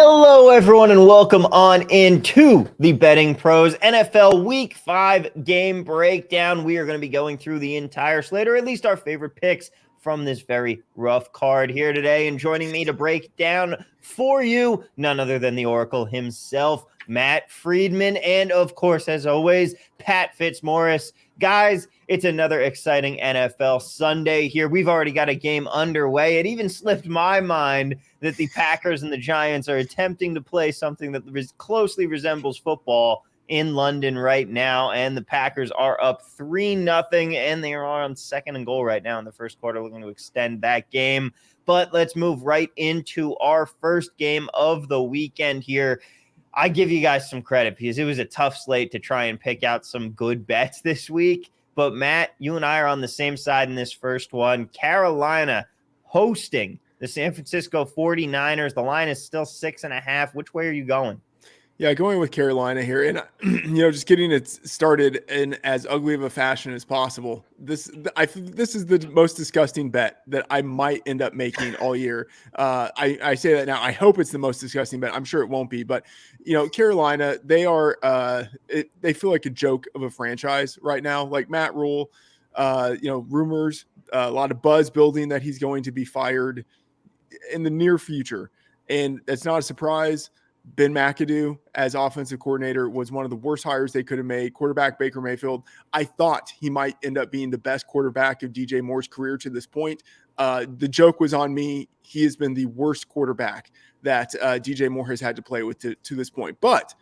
Hello, everyone, and welcome on into the Betting Pros NFL Week 5 game breakdown. We are going to be going through the entire slate, or at least our favorite picks from this very rough card here today. And joining me to break down for you, none other than the Oracle himself, Matt Freedman, and of course, as always, Pat Fitzmaurice. Guys, it's another exciting NFL Sunday here. We've already got a game underway. It even slipped my mind that the Packers and the Giants are attempting to play something that closely resembles football in London right now, and the Packers are up 3-0, and they are on 2nd and goal right now in the first quarter, looking to extend that game. But let's move right into our first game of the weekend here. I give you guys some credit because it was a tough slate to try and pick out some good bets this week. But Matt, you and I are on the same side in this first one. Carolina hosting the San Francisco 49ers. The line is still 6.5. Which way are you going? Yeah, going with Carolina here, and just getting it started in as ugly of a fashion as possible. This is the most disgusting bet that I might end up making all year. I say that now. I hope it's the most disgusting bet. I'm sure it won't be, but Carolina, they feel like a joke of a franchise right now. Like Matt Rule, rumors, a lot of buzz building that he's going to be fired in the near future, and that's not a surprise. Ben McAdoo as offensive coordinator was one of the worst hires they could have made. Quarterback Baker Mayfield, I thought he might end up being the best quarterback of DJ Moore's career to this point. The joke was on me. He has been the worst quarterback that DJ Moore has had to play with to this point. But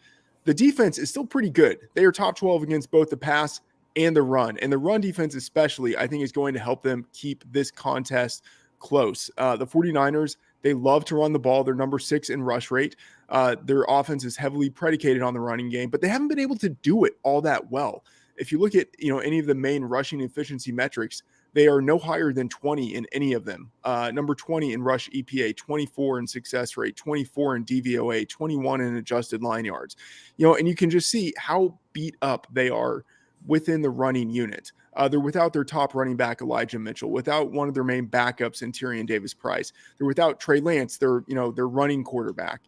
the defense is still pretty good. They are top 12 against both the pass and the run. And the run defense especially, I think, is going to help them keep this contest close. The 49ers, they love to run the ball. They're number 6 in rush rate. Their offense is heavily predicated on the running game, but they haven't been able to do it all that well. If you look at any of the main rushing efficiency metrics, they are no higher than 20 in any of them. Number 20 in rush EPA, 24 in success rate, 24 in DVOA, 21 in adjusted line yards. And you can just see how beat up they are within the running unit. They're without their top running back, Elijah Mitchell, without one of their main backups in Tyrion Davis-Price. They're without Trey Lance, their running quarterback.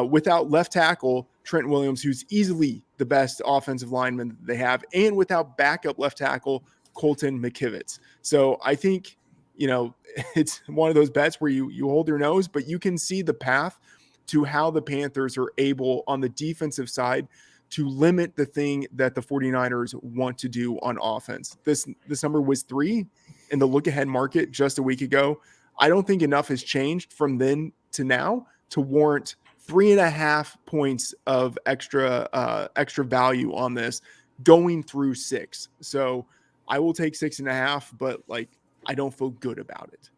Without left tackle, Trent Williams, who's easily the best offensive lineman that they have, and without backup left tackle, Colton McKivitz. So I think, it's one of those bets where you hold your nose, but you can see the path to how the Panthers are able on the defensive side to limit the thing that the 49ers want to do on offense. This number was 3 in the look-ahead market just a week ago. I don't think enough has changed from then to now to warrant 3.5 points of extra value on this going through 6. So I will take 6.5, but I don't feel good about it.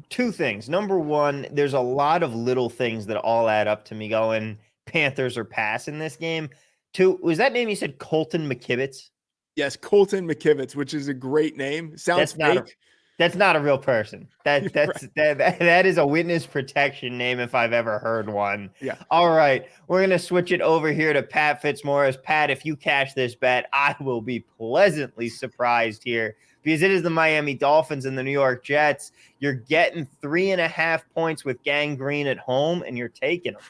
2 things. Number 1, there's a lot of little things that all add up to me going Panthers are pass in this game. 2, was that name you said Colton McKivitz? Yes, Colton McKivitz, which is a great name. Sounds fake. That's not a real person. That's right. that is a witness protection name if I've ever heard one. Yeah. All right, we're gonna switch it over here to Pat Fitzmaurice. Pat, if you cash this bet, I will be pleasantly surprised here because it is the Miami Dolphins and the New York Jets. You're getting 3.5 points with Gang Green at home, and you're taking them.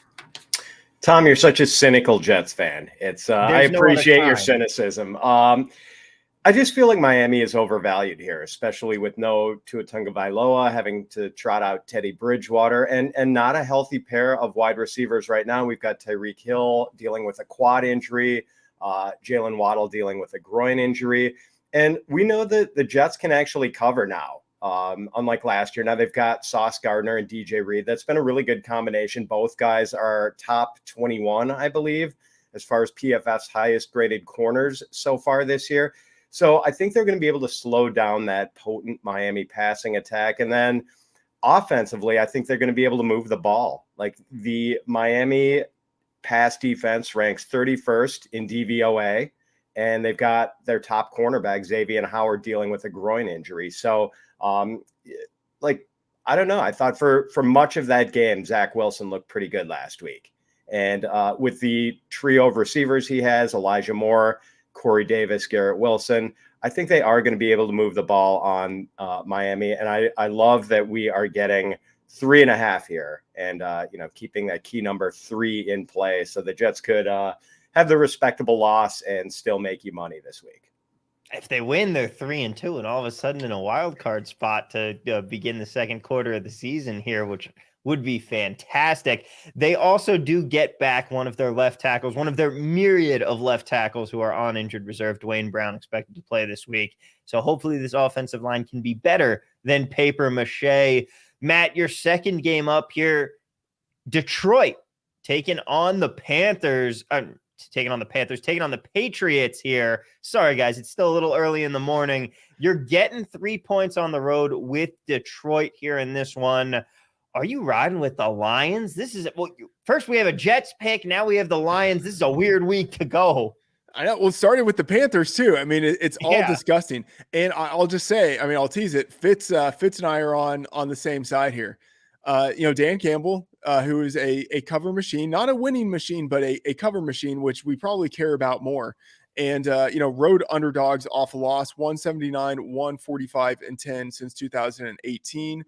Tom, you're such a cynical Jets fan. I appreciate your cynicism. I just feel like Miami is overvalued here, especially with no Tua Tagovailoa having to trot out Teddy Bridgewater and not a healthy pair of wide receivers right now. We've got Tyreek Hill dealing with a quad injury, Jalen Waddle dealing with a groin injury. And we know that the Jets can actually cover now. Unlike last year. Now they've got Sauce Gardner and DJ Reed. That's been a really good combination. Both guys are top 21, I believe, as far as PFF's highest graded corners so far this year. So I think they're going to be able to slow down that potent Miami passing attack. And then offensively, I think they're going to be able to move the ball. Like the Miami pass defense ranks 31st in DVOA, and they've got their top cornerback, Xavier Howard, dealing with a groin injury. So I don't know. I thought for much of that game, Zach Wilson looked pretty good last week. And with the trio of receivers he has, Elijah Moore, Corey Davis, Garrett Wilson, I think they are going to be able to move the ball on Miami. And I love that we are getting 3.5 here, and keeping that key number 3 in play, so the Jets could have the respectable loss and still make you money this week. If they win, they're 3-2, and all of a sudden in a wild card spot to begin the second quarter of the season here, which would be fantastic. They also do get back one of their left tackles, one of their myriad of left tackles who are on injured reserve. Dwayne Brown expected to play this week. So hopefully this offensive line can be better than paper mache. Matt, your second game up here, Detroit taking on the Panthers. Taking on the Patriots here. Sorry, guys, it's still a little early in the morning. You're getting 3 points on the road with Detroit here in this one. Are you riding with the Lions? First we have a Jets pick. Now we have the Lions. This is a weird week to go. I know. Well, started with the Panthers too. I mean, it's all disgusting. And I'll just say, I'll tease it. Fitz and I are on the same side here. Dan Campbell, who is a cover machine, not a winning machine, but a cover machine, which we probably care about more. And, rode underdogs off a loss, 179, 145, and 10 since 2018.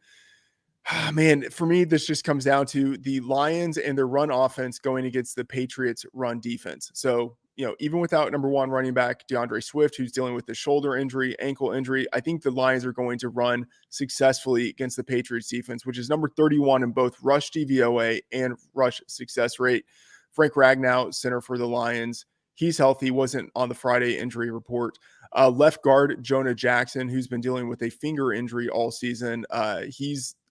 Man, for me, this just comes down to the Lions and their run offense going against the Patriots run defense. So, even without number one running back, DeAndre Swift, who's dealing with the shoulder injury, ankle injury, I think the Lions are going to run successfully against the Patriots defense, which is number 31 in both rush DVOA and rush success rate. Frank Ragnow, center for the Lions, he's healthy, wasn't on the Friday injury report. Left guard, Jonah Jackson, who's been dealing with a finger injury all season.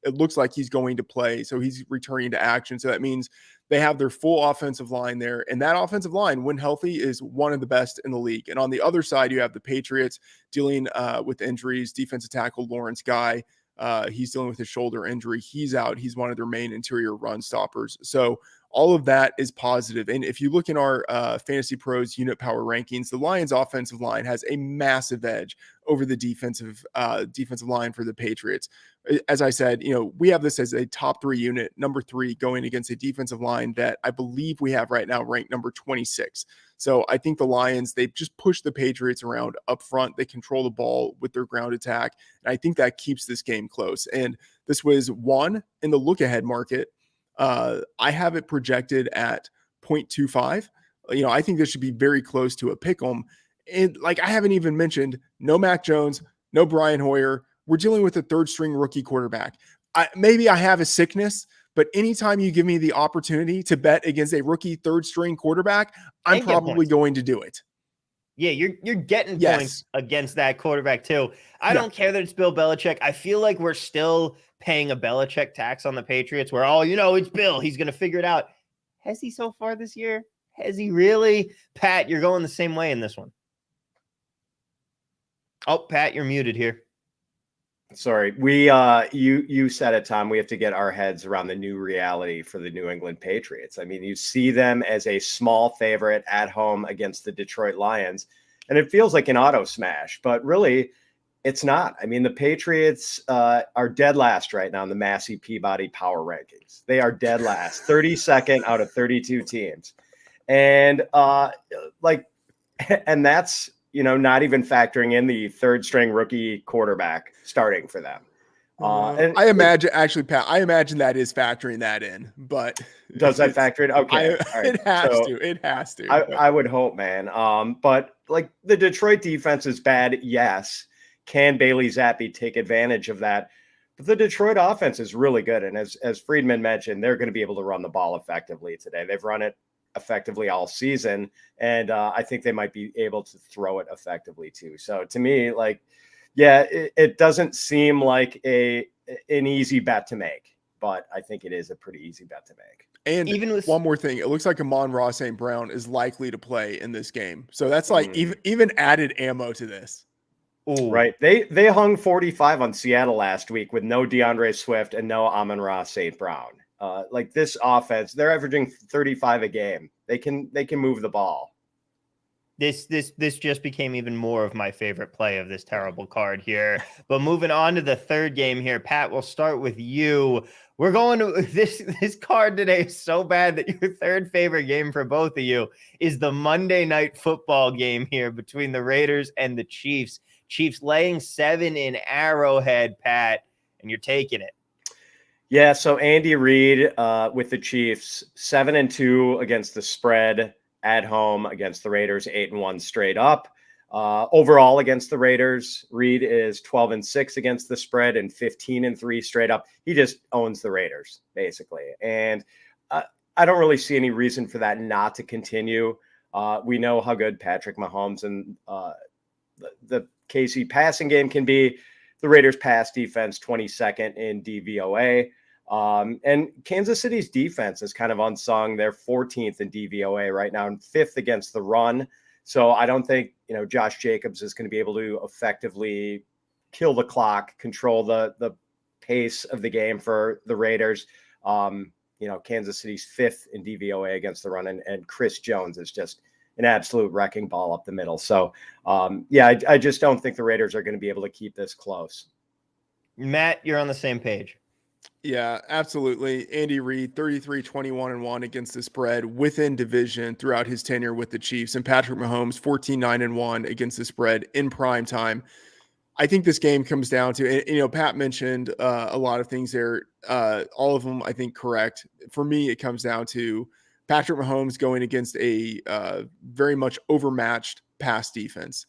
It looks like he's going to play, so he's returning to action. So that means they have their full offensive line there, and that offensive line, when healthy, is one of the best in the league. And on the other side, you have the Patriots dealing with injuries. Defensive tackle Lawrence Guy, he's dealing with his shoulder injury. He's out. He's one of their main interior run stoppers. So all of that is positive. And if you look in our Fantasy Pros unit power rankings, the Lions offensive line has a massive edge over the defensive line for the Patriots. As I said, we have this as a top 3 unit, number 3 going against a defensive line that I believe we have right now ranked number 26. So I think the Lions, they've just pushed the Patriots around up front. They control the ball with their ground attack. And I think that keeps this game close. And this was one in the look ahead market. I have it projected at 0.25. I think this should be very close to a pick 'em. And I haven't even mentioned no Mac Jones, no Brian Hoyer. We're dealing with a third string rookie quarterback. Maybe I have a sickness, but anytime you give me the opportunity to bet against a rookie third string quarterback, I'm probably going to do it. Yeah, you're getting points against that quarterback too. I don't care that it's Bill Belichick. I feel like we're still paying a Belichick tax on the Patriots where it's Bill. He's going to figure it out. Has he so far this year? Has he really? Pat, you're going the same way in this one. Oh, Pat, you're muted here. Sorry. You said it, Tom. We have to get our heads around the new reality for the New England Patriots. I mean, you see them as a small favorite at home against the Detroit Lions, and it feels like an auto smash, but really it's not. I mean, the Patriots are dead last right now in the Massey Peabody power rankings. They are dead last, 32nd out of 32 teams. And and that's, not even factoring in the third string rookie quarterback starting for them. And I imagine, actually, Pat, that is factoring that in, but does that factor in? Okay. It has to. I would hope, man. But the Detroit defense is bad. Yes. Can Bailey Zappi take advantage of that? But the Detroit offense is really good. And as Freedman mentioned, they're going to be able to run the ball effectively today. They've run it effectively all season. And I think they might be able to throw it effectively too. So to me, it doesn't seem like an easy bet to make, but I think it is a pretty easy bet to make. And even with one more thing, it looks like Amon-Ra St. Brown is likely to play in this game. So that's even added ammo to this. Ooh. Right. They hung 45 on Seattle last week with no DeAndre Swift and no Amon-Ra St. Brown. This offense, they're averaging 35 a game. They can move the ball. This just became even more of my favorite play of this terrible card here. But moving on to the third game here, Pat, we'll start with you. We're going to this card today is so bad that your third favorite game for both of you is the Monday Night Football game here between the Raiders and the Chiefs. Chiefs laying 7 in Arrowhead, Pat, and you're taking it. Yeah, so Andy Reid with the Chiefs, 7-2 against the spread at home against the Raiders, 8-1 straight up. Overall against the Raiders, Reid is 12-6 against the spread and 15-3 straight up. He just owns the Raiders, basically. And I don't really see any reason for that not to continue. We know how good Patrick Mahomes and the KC passing game can be. The Raiders pass defense 22nd in DVOA. And Kansas City's defense is kind of unsung. They're 14th in DVOA right now and 5th against the run. So I don't think, Josh Jacobs is going to be able to effectively kill the clock, control the pace of the game for the Raiders. Kansas City's 5th in DVOA against the run, and Chris Jones is just an absolute wrecking ball up the middle. So, I just don't think the Raiders are going to be able to keep this close. Matt, you're on the same page. Yeah, absolutely. Andy Reid, 33-21-1 against the spread within division throughout his tenure with the Chiefs, and Patrick Mahomes, 14-9-1 against the spread in prime time. I think this game comes down to, Pat mentioned a lot of things there. All of them, I think, correct. For me, it comes down to Patrick Mahomes going against a very much overmatched pass defense.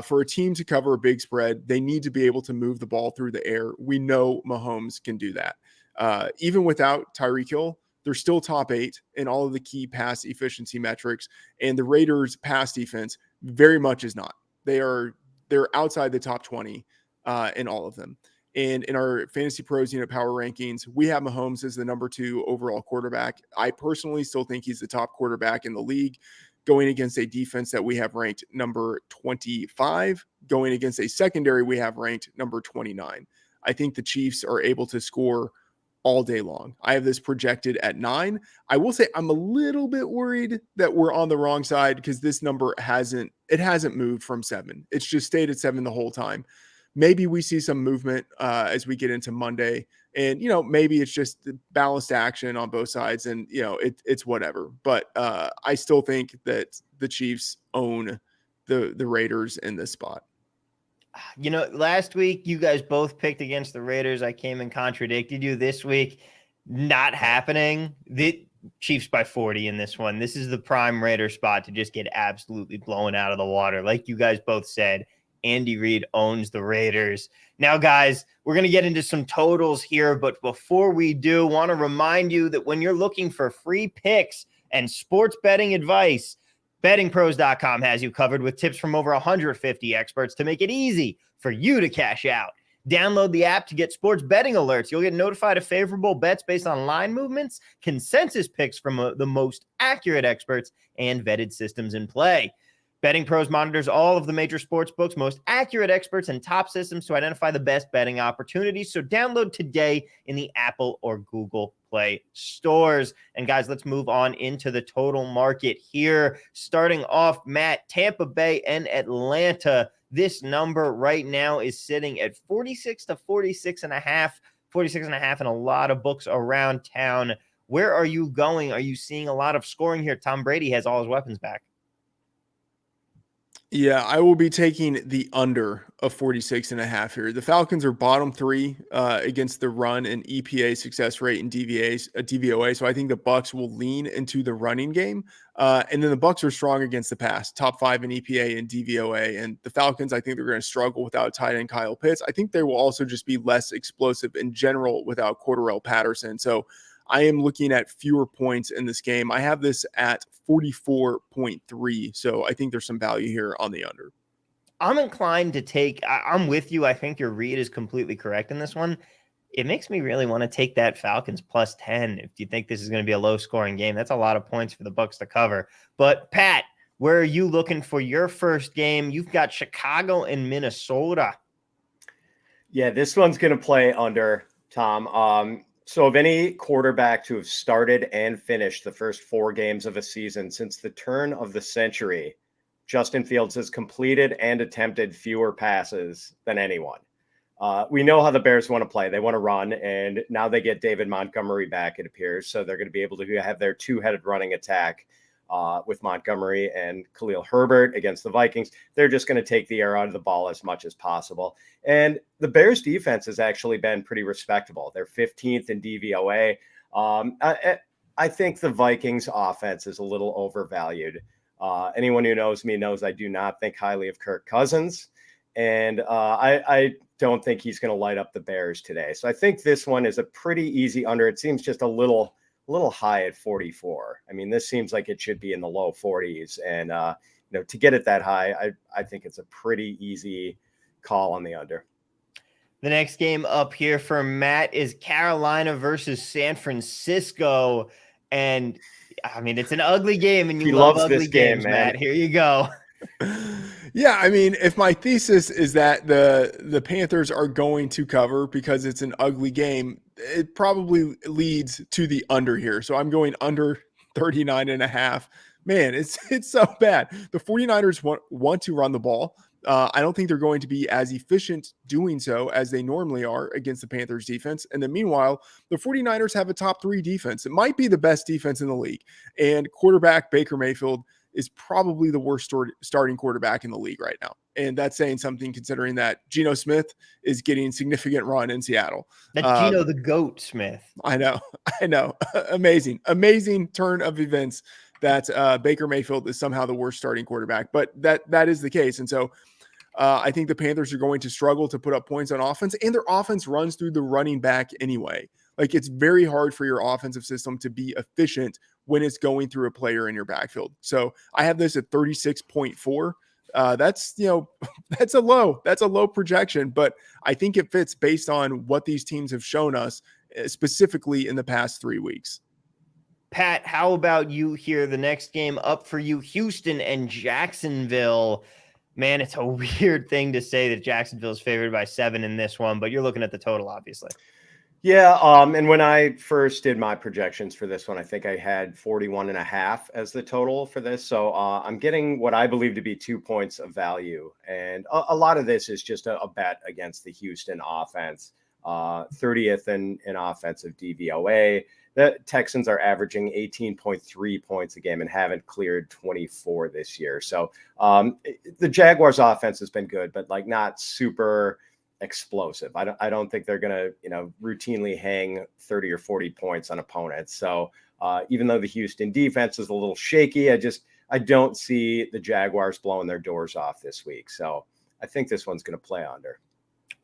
For a team to cover a big spread, they need to be able to move the ball through the air. We know Mahomes can do that. Even without Tyreek Hill, they're still top 8 in all of the key pass efficiency metrics. And the Raiders' pass defense very much is not. They're outside the top 20 in all of them. And in our Fantasy Pros Unit Power Rankings, we have Mahomes as the number 2 overall quarterback. I personally still think he's the top quarterback in the league, going against a defense that we have ranked number 25, going against a secondary we have ranked number 29. I think the Chiefs are able to score all day long. I have this projected at 9. I will say I'm a little bit worried that we're on the wrong side because this number hasn't moved from 7. It's just stayed at 7 the whole time. Maybe we see some movement as we get into Monday, and maybe it's just balanced action on both sides, and it's whatever. But I still think that the Chiefs own the Raiders in this spot. Last week you guys both picked against the Raiders. I came and contradicted you. This week, not happening. The Chiefs by 40 in this one. This is the prime Raider spot to just get absolutely blown out of the water. Like you guys both said, Andy Reid owns the Raiders. Now, guys, we're going to get into some totals here, but before we do, want to remind you that when you're looking for free picks and sports betting advice, BettingPros.com has you covered with tips from over 150 experts to make it easy for you to cash out. Download the app to get sports betting alerts. You'll get notified of favorable bets based on line movements, consensus picks from the most accurate experts, and vetted systems in play. Betting Pros monitors all of the major sports books, most accurate experts, and top systems to identify the best betting opportunities. So download today in the Apple or Google Play stores. And guys, let's move on into the total market here. Starting off, Matt, Tampa Bay and Atlanta. This number right now is sitting at 46 to 46.5, 46.5 in a lot of books around town. Where are you going? Are you seeing a lot of scoring here? Tom Brady has all his weapons back. Yeah, I will be taking the under of 46.5 here. The Falcons are bottom 3 against the run and EPA success rate and DVOA. So I think the Bucs will lean into the running game. And then the Bucs are strong against the pass, top 5 in EPA and DVOA. And the Falcons, I think they're going to struggle without tight end Kyle Pitts. I think they will also just be less explosive in general without Cordarrelle Patterson. So I am looking at fewer points in this game. I have this at 44.3. So I think there's some value here on the under. I'm inclined to I'm with you. I think your read is completely correct in this one. It makes me really want to take that Falcons plus 10. If you think this is going to be a low scoring game, that's a lot of points for the Bucs to cover. But Pat, where are you looking for your first game? You've got Chicago and Minnesota. Yeah, this one's going to play under, Tom. So of any quarterback to have started and finished the first 4 games of a season since the turn of the century, Justin Fields has completed and attempted fewer passes than anyone. We know how the Bears want to play. They want to run, and now they get David Montgomery back, it appears. So they're going to be able to have their 2-headed running attack. with Montgomery and Khalil Herbert against the Vikings. They're just going to take the air out of the ball as much as possible. And the Bears defense has actually been pretty respectable. They're 15th in DVOA. I think the Vikings offense is a little overvalued. Anyone who knows me knows I do not think highly of Kirk Cousins. And I don't think he's going to light up the Bears today. So I think this one is a pretty easy under. It seems just a little high at 44. I mean, this seems like it should be in the low 40s. And, to get it that high, I think it's a pretty easy call on the under. The next game up here for Matt is Carolina versus San Francisco. And I mean, it's an ugly game, and you love ugly games, Matt. Here you go. Yeah, I mean, if my thesis is that the Panthers are going to cover because it's an ugly game, it probably leads to the under here. So I'm going under 39.5. Man, it's so bad. The 49ers want to run the ball. I don't think they're going to be as efficient doing so as they normally are against the Panthers defense. And then meanwhile, the 49ers have a top 3 defense. It might be the best defense in the league. And quarterback Baker Mayfield is probably the worst starting quarterback in the league right now. And that's saying something considering that Geno Smith is getting significant run in Seattle. That's Geno the GOAT Smith. I know. Amazing turn of events that Baker Mayfield is somehow the worst starting quarterback, but that is the case. And so I think the Panthers are going to struggle to put up points on offense, and their offense runs through the running back anyway. Like, it's very hard for your offensive system to be efficient when it's going through a player in your backfield. So I have this at 36.4. That's a low projection, but I think it fits based on what these teams have shown us, specifically in the past 3 weeks. Pat, how about you here? The next game up for you, Houston and Jacksonville. Man, it's a weird thing to say that Jacksonville is favored by 7 in this one, but you're looking at the total, obviously. Yeah, and when I first did my projections for this one, I think I had 41.5 as the total for this. So I'm getting what I believe to be 2 points of value. And a lot of this is just a bet against the Houston offense, 30th in offensive DVOA. The Texans are averaging 18.3 points a game and haven't cleared 24 this year. So the Jaguars offense has been good, but like not super explosive. I don't think they're going to, routinely hang 30 or 40 points on opponents. So even though the Houston defense is a little shaky, I don't see the Jaguars blowing their doors off this week. So I think this one's going to play under.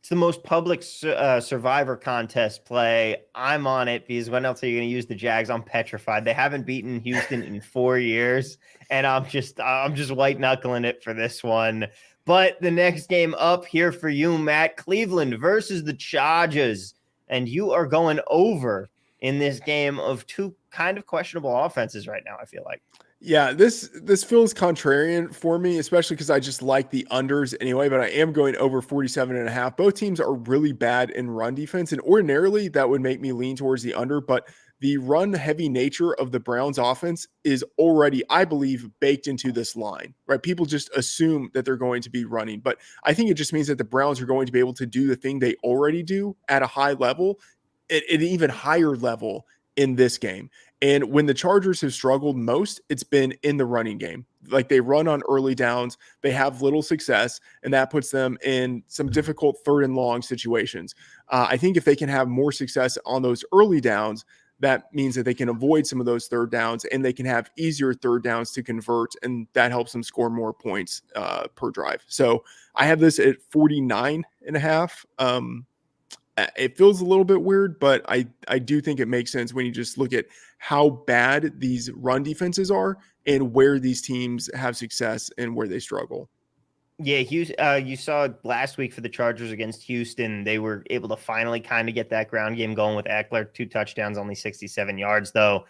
It's the most public survivor contest play. I'm on it because when else are you going to use the Jags? I'm petrified. They haven't beaten Houston in 4 years, and I'm just white knuckling it for this one. But the next game up here for you, Matt, Cleveland versus the Chargers, and you are going over in this game of two kind of questionable offenses right now, I feel like. Yeah, this feels contrarian for me, especially because I just like the unders anyway, but I am going over 47.5. Both teams are really bad in run defense, and ordinarily that would make me lean towards the under, but the run-heavy nature of the Browns offense is already, I believe, baked into this line, right? People just assume that they're going to be running, but I think it just means that the Browns are going to be able to do the thing they already do at a high level, at an even higher level in this game. And when the Chargers have struggled most, it's been in the running game. Like, they run on early downs, they have little success, and that puts them in some difficult 3rd and long situations. I think if they can have more success on those early downs, that means that they can avoid some of those 3rd downs, and they can have easier 3rd downs to convert, and that helps them score more points per drive. So I have this at 49.5. It feels a little bit weird, but I do think it makes sense when you just look at how bad these run defenses are and where these teams have success and where they struggle. Yeah, you saw last week for the Chargers against Houston, they were able to finally kind of get that ground game going with Eckler, 2 touchdowns, only 67 yards, though.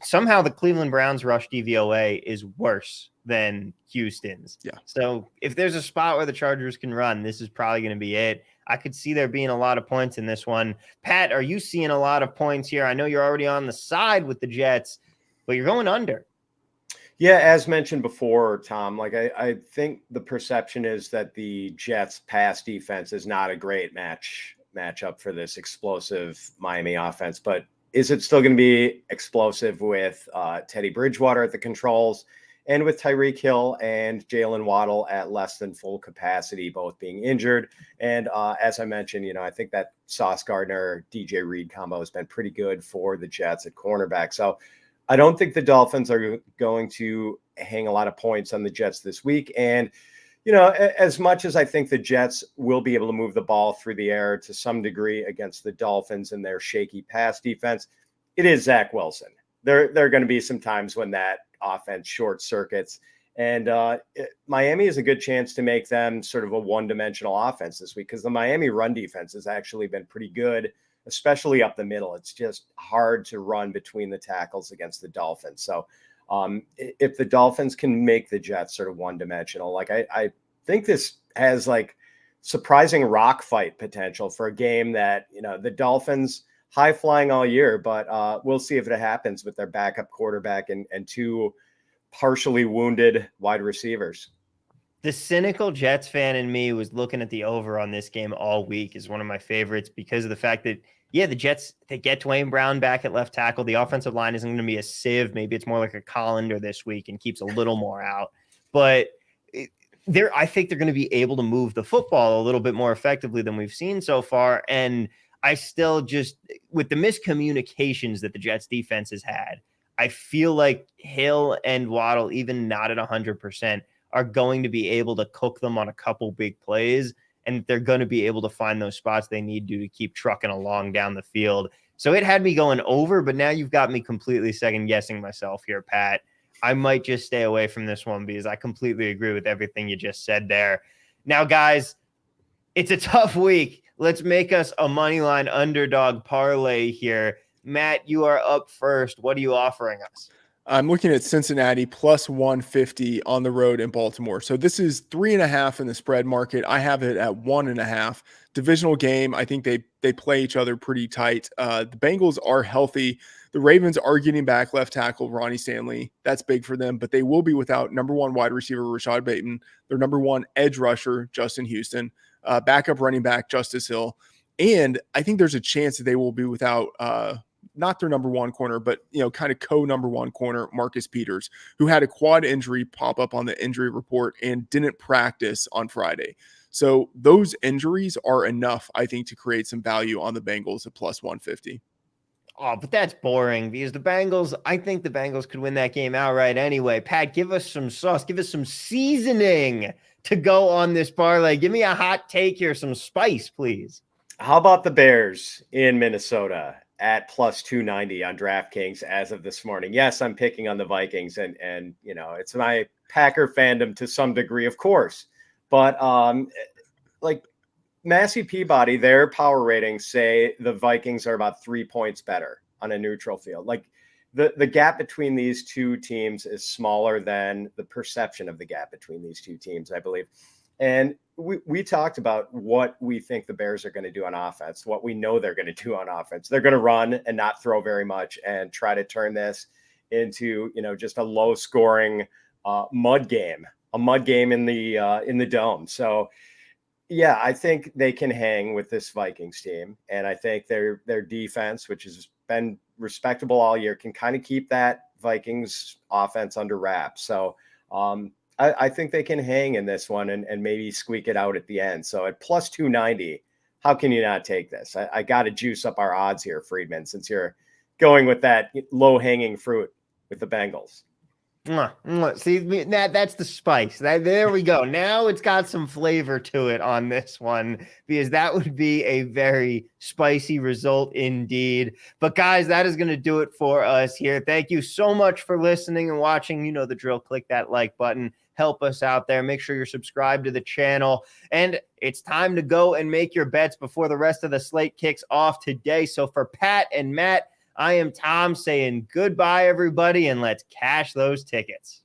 Somehow the Cleveland Browns rush DVOA is worse than Houston's. Yeah. So if there's a spot where the Chargers can run, this is probably going to be it. I could see there being a lot of points in this one. Pat, are you seeing a lot of points here? I know you're already on the side with the Jets, but you're going under. Yeah, as mentioned before, Tom, like I think the perception is that the Jets pass defense is not a great matchup for this explosive Miami offense. But Is it still going to be explosive with Teddy Bridgewater at the controls and with Tyreek Hill and Jalen Waddle at less than full capacity, both being injured? And as I mentioned, I think that Sauce Gardner, DJ Reed combo has been pretty good for the Jets at cornerback. So I don't think the Dolphins are going to hang a lot of points on the Jets this week. And as much as I think the Jets will be able to move the ball through the air to some degree against the Dolphins and their shaky pass defense, it is Zach Wilson. There are going to be some times when that offense short circuits, and Miami is a good chance to make them sort of a one-dimensional offense this week, because the Miami run defense has actually been pretty good, especially up the middle. It's just hard to run between the tackles against the Dolphins. So if the Dolphins can make the Jets sort of one-dimensional, I think this has surprising rock fight potential for a game that, the Dolphins high flying all year, but we'll see if it happens with their backup quarterback and two partially wounded wide receivers. The cynical Jets fan in me was looking at the over on this game all week is one of my favorites because of the fact that, the Jets, they get Dwayne Brown back at left tackle. The offensive line isn't going to be a sieve. Maybe it's more like a colander this week and keeps a little more out. But I think they're going to be able to move the football a little bit more effectively than we've seen so far. And I still just, with the miscommunications that the Jets defense has had, I feel like Hill and Waddle, even not at 100%, are going to be able to cook them on a couple big plays. And they're going to be able to find those spots they need to keep trucking along down the field. So it had me going over, but now you've got me completely second guessing myself here, Pat. I might just stay away from this one because I completely agree with everything you just said there. Now, guys, it's a tough week. Let's make us a Moneyline underdog parlay here. Matt, you are up first. What are you offering us? I'm looking at Cincinnati plus 150 on the road in Baltimore. So this is 3.5 in the spread market. I have it at 1.5. Divisional game. I think they play each other pretty tight. The Bengals are healthy. The Ravens are getting back left tackle Ronnie Stanley. That's big for them, but they will be without number one wide receiver Rashad Bateman, their number one edge rusher Justin Houston, backup running back Justice Hill, and I think there's a chance that they will be without not their number one corner, but kind of co-number one corner, Marcus Peters, who had a quad injury pop up on the injury report and didn't practice on Friday. So those injuries are enough, I think, to create some value on the Bengals at plus 150. Oh, but that's boring because I think the Bengals could win that game outright anyway. Pat, give us some sauce, give us some seasoning to go on this parlay. Give me a hot take here, some spice, please. How about the Bears in Minnesota at plus 290 on DraftKings as of this morning? Yes, I'm picking on the Vikings, and it's my Packer fandom to some degree, of course. But Massey Peabody, their power ratings say the Vikings are about 3 points better on a neutral field. The gap between these two teams is smaller than the perception of the gap between these two teams, I believe. And we talked about what we think the Bears are going to do on offense, what we know they're going to do on offense. They're going to run and not throw very much and try to turn this into, just a low scoring mud game in the dome. So, yeah, I think they can hang with this Vikings team. And I think their defense, which has been respectable all year, can kind of keep that Vikings offense under wraps. So, I think they can hang in this one and maybe squeak it out at the end. So at plus 290, how can you not take this? I got to juice up our odds here, Freedman, since you're going with that low-hanging fruit with the Bengals. See, that's the spice. There we go. Now it's got some flavor to it on this one, because that would be a very spicy result indeed. But guys, that is going to do it for us here. Thank you so much for listening and watching. You know the drill. Click that like button. Help us out there. Make sure you're subscribed to the channel. And it's time to go and make your bets before the rest of the slate kicks off today. So for Pat and Matt, I am Tom saying goodbye, everybody, and let's cash those tickets.